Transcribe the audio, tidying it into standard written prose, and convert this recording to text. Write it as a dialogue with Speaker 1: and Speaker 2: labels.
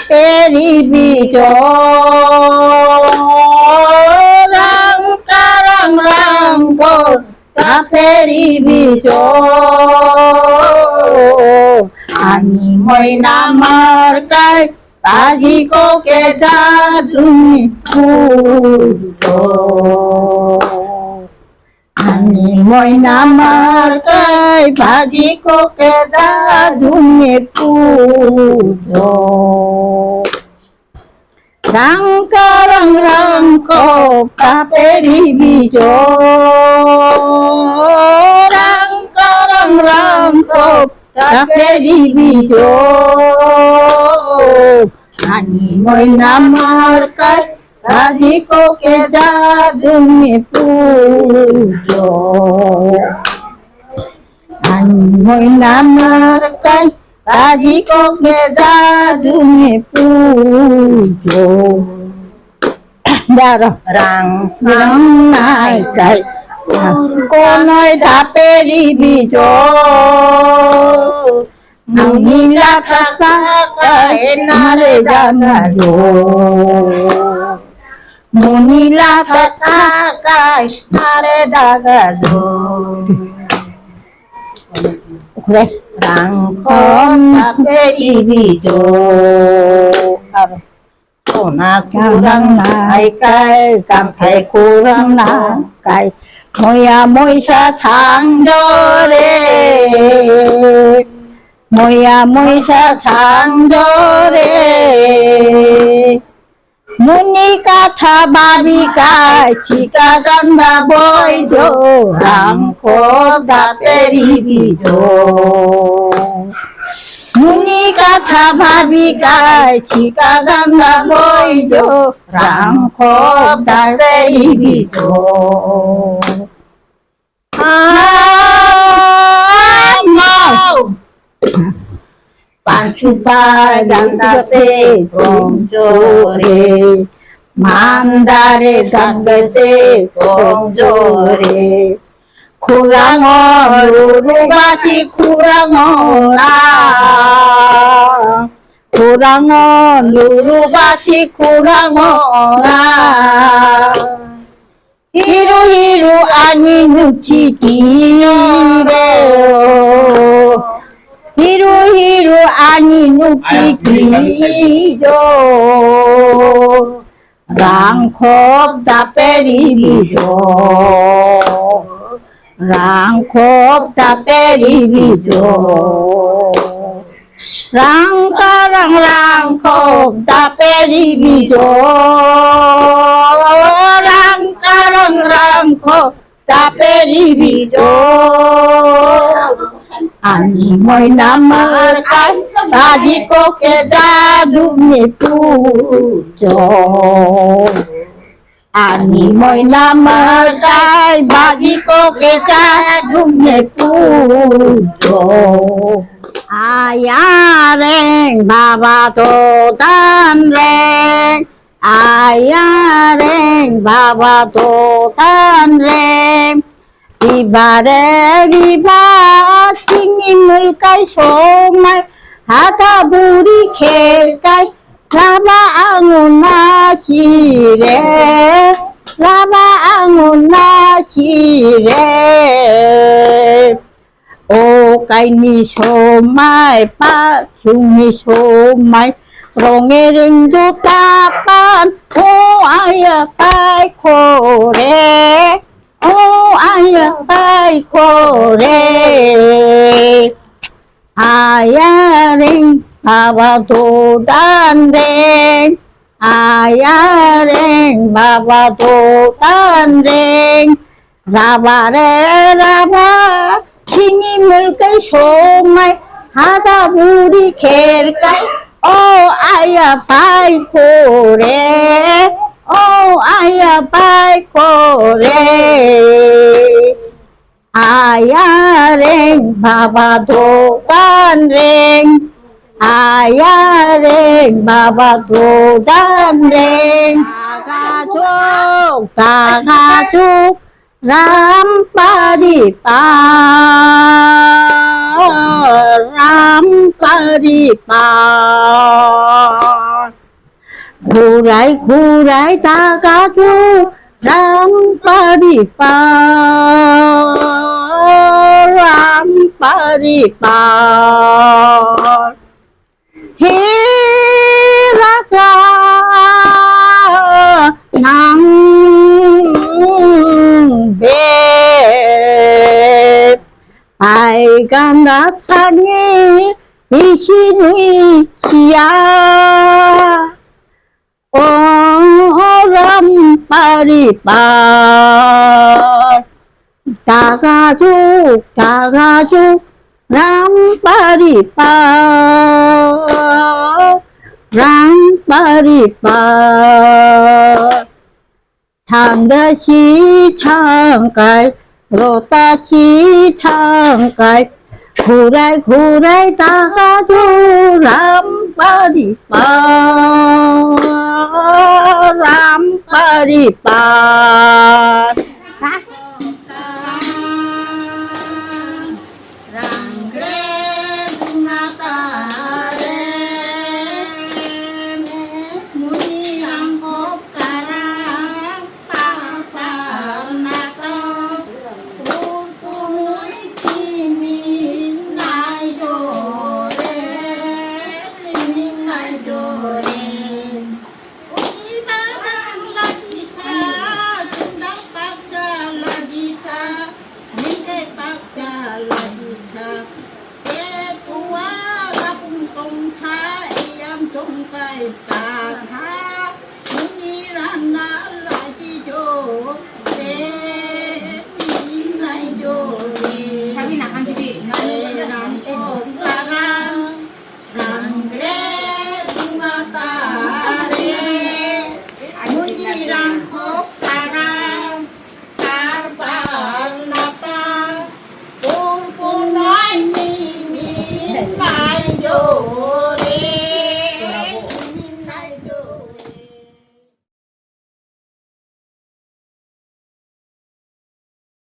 Speaker 1: 페리 비조 랑까랑랑고 페리 비조 아니 뭐이나 말까 빠지고 깨자중이 부르죠 아니 뭐이나 말까 빠지고 깨자중이 부르죠 랑까랑랑고 페리 비조 랑까랑랑고 페리 비조 아니 뭐이나 말까 가지고 깨자중이 부르죠 아니 뭐이나 말까 가지고 깨자중이 부르죠 랑상 나이까이 꼬노이 다 페리 비조 문이라 가까이 나를 잡아줘 문이라 가까이 나를 잡아줘 그래 랑콘 페리 비조 코나 쿠랑 나이까이 깜타이 쿠랑 나이까이 뭐야 뭐이샤 장조래 뭐야 뭐이샤 장조래 무니까 타바비가 지가 간다 보이죠 랑코다 페리비죠 무니까 타바비가 지가 간다 보이죠 랑코다 페리비죠 panchupa gandase gonjore mandare sanggase gonjore kurango lurubasi kurangora kurango lurubasi kurangora hiru hiru ani nuchi kiro hiru hiru ani nuki kijo rangkop da peri bijo rangkop da peri bijo rangkarang rangkop da peri bijo rangkarang rangkop da peri bijo 아니 뭐이나 말까 가지고 깨자중이 부죠 아니 뭐이나 말까 가지고 깨자중이 부죠 아야랭 바바도 단랭 아야랭 바바도 단랭 이발에 리바 싱임을까이 소말 하다 부리 캘까이 라바 앙오나시래 라바 앙오나시래 오까이니 소말 파흉니 소말 롱에링도 따빤 오아야 빠이코래 오 아야 빠이코래 아야랭 바바도 단랭 아야랭 바바도 단랭 라바레 라바 신이 물결 소말 하다 우리 갤까이 오 아야 빠이코래 오 아야 빠이코래 아야랭 바바도 단랭 아야랭 바바도 단랭 다가족 람파리빠 Ram Paripar Kurai takatu Ram Paripar Ram Paripar He Raja Nang Be Ai ganda thani Ishinui Sia Ram Paripar Tagajuk Ram Paripar Ram Paripar Thang de chi thang kai Rota chi thang kai Kurai tagajuk Ram Paripar Ram Paripar
Speaker 2: Hãy subscribe cho kênh Ghiền Mì Gõ để không bỏ lỡ